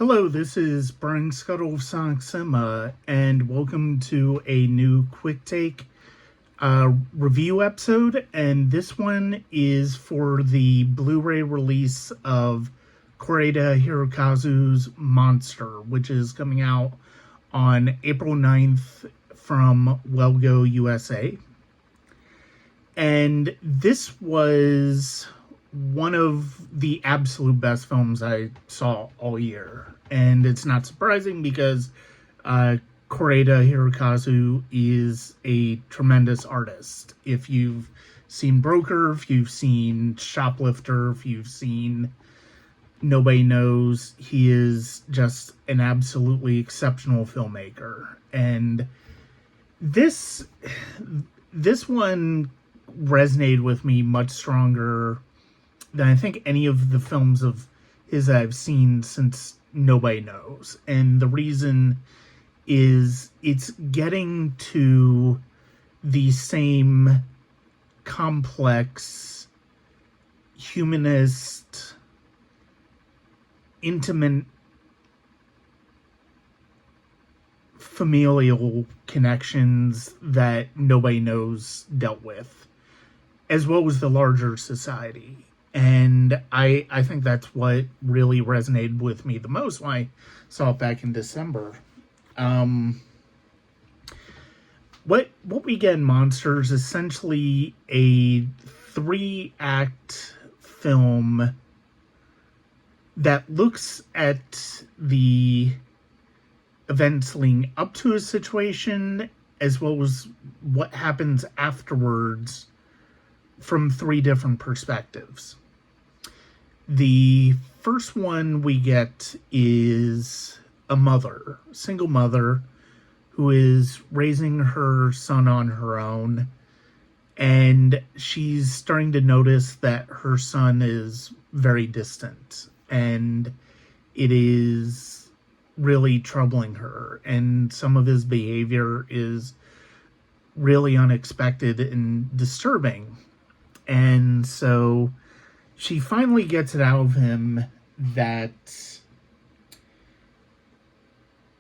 Hello, this is Brian Scuttle of Sonic Cinema, and welcome to a new quick take review episode. And this one is for the Blu-ray release of Kore-eda Hirokazu's Monster, which is coming out on April 9th from Wellgo USA. And this was one of the absolute best films I saw all year. And it's not surprising because Kore-eda Hirokazu is a tremendous artist. If you've seen Broker, if you've seen Shoplifter, if you've seen Nobody Knows, he is just an absolutely exceptional filmmaker. And this one resonated with me much stronger than I think any of the films of his I've seen since Nobody Knows. And the reason is it's getting to the same complex, humanist, intimate, familial connections that Nobody Knows dealt with, as well as the larger society. And I think that's what really resonated with me the most when I saw it back in December. What we get in Monsters is essentially a 3-act film that looks at the events leading up to a situation as well as what happens afterwards from 3 different perspectives. The first one we get is a mother, single mother, who is raising her son on her own, and she's starting to notice that her son is very distant, and it is really troubling her, and some of his behavior is really unexpected and disturbing. And so she finally gets it out of him that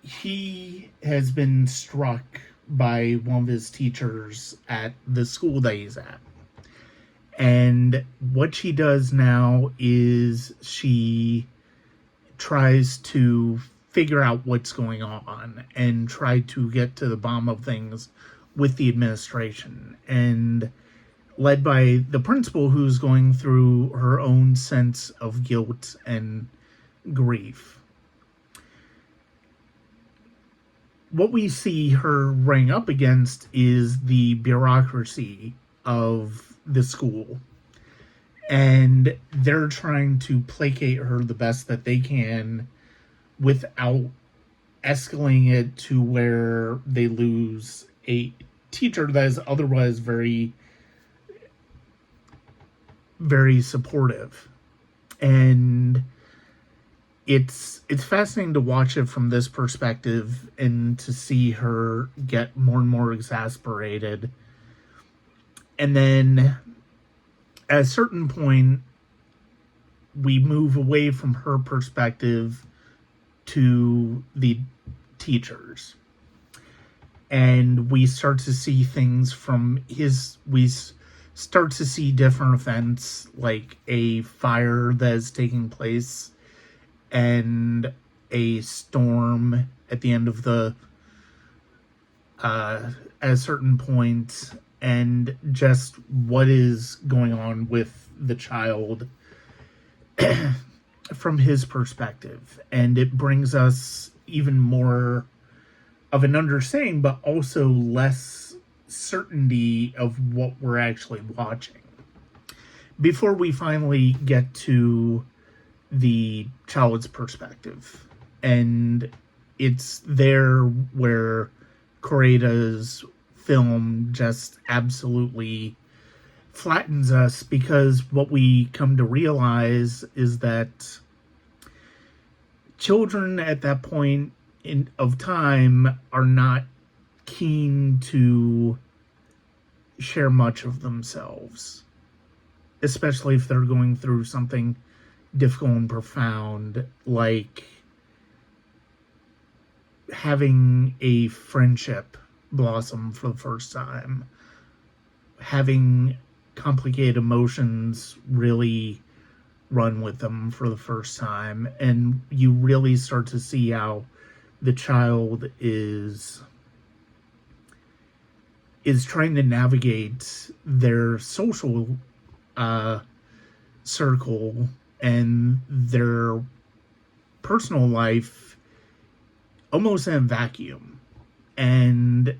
he has been struck by one of his teachers at the school that he's at. And what she does now is she tries to figure out what's going on and try to get to the bottom of things with the administration. And led by the principal, who's going through her own sense of guilt and grief. What we see her running up against is the bureaucracy of the school. And they're trying to placate her the best that they can without escalating it to where they lose a teacher that is otherwise very supportive. And it's fascinating to watch it from this perspective and to see her get more and more exasperated. And then at a certain point we move away from her perspective to the teachers, and we start to see things from we start to see different events, like a fire that is taking place and a storm at the end of at a certain point, and just what is going on with the child from his perspective. And it brings us even more of an understanding, but also less certainty of what we're actually watching, before we finally get to the child's perspective. And it's there where Kore-eda's film just absolutely flattens us, because what we come to realize is that children at that point of time are not keen to share much of themselves, especially if they're going through something difficult and profound, like having a friendship blossom for the first time, having complicated emotions really run with them for the first time, and you really start to see how the child is trying to navigate their social circle and their personal life almost in a vacuum. And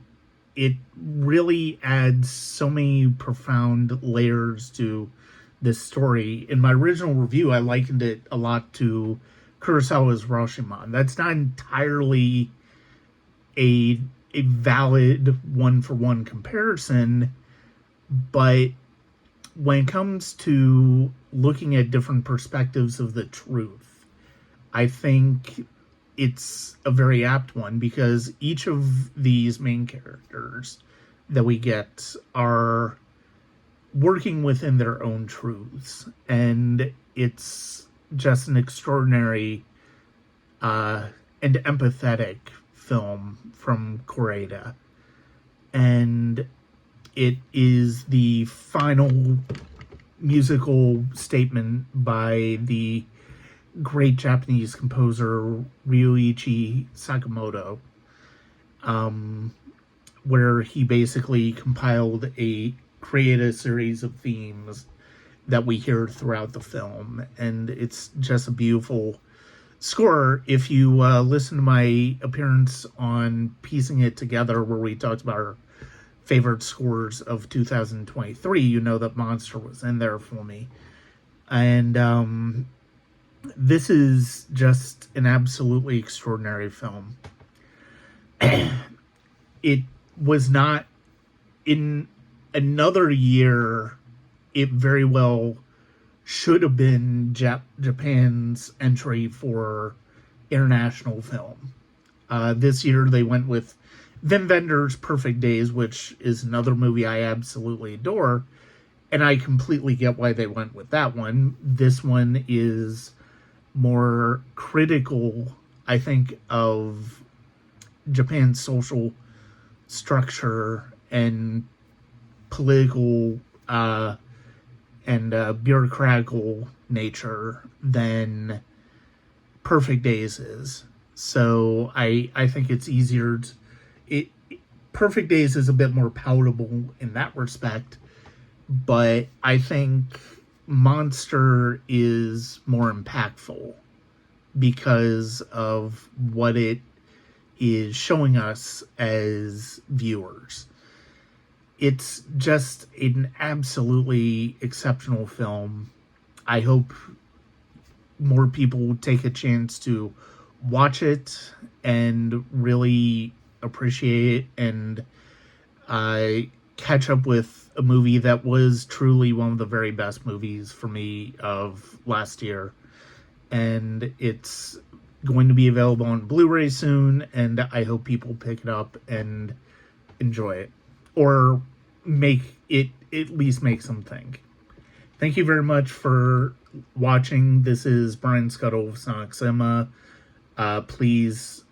it really adds so many profound layers to this story. In my original review, I likened it a lot to Kurosawa's Rashomon. That's not entirely a valid one-for-one comparison, but when it comes to looking at different perspectives of the truth, I think it's a very apt one, because each of these main characters that we get are working within their own truths, and it's just an extraordinary and empathetic film from Kore-eda. And it is the final musical statement by the great Japanese composer Ryuichi Sakamoto, where he basically compiled created a series of themes that we hear throughout the film, and it's just a beautiful score. If you listen to my appearance on Piecing It Together, where we talked about our favorite scores of 2023, you know that Monster was in there for me. And this is just an absolutely extraordinary film. It was not, in another year, it very well should have been Japan's entry for international film. This year they went with Wim Wenders' Perfect Days, which is another movie I absolutely adore, and I completely get why they went with that one. This one is more critical, I think, of Japan's social structure and political and bureaucratical nature than Perfect Days is. So I think it's easier to, Perfect Days is a bit more palatable in that respect, but I think Monster is more impactful because of what it is showing us as viewers. It's just an absolutely exceptional film. I hope more people take a chance to watch it and really appreciate it, and catch up with a movie that was truly one of the very best movies for me of last year. And it's going to be available on Blu-ray soon, and I hope people pick it up and enjoy it, or make it, at least make some think. Thank you very much for watching. This is Brian Scuttle of Sonic Cinema. Please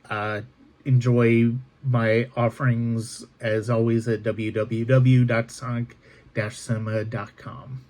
enjoy my offerings, as always, at www.sonic-cinema.com.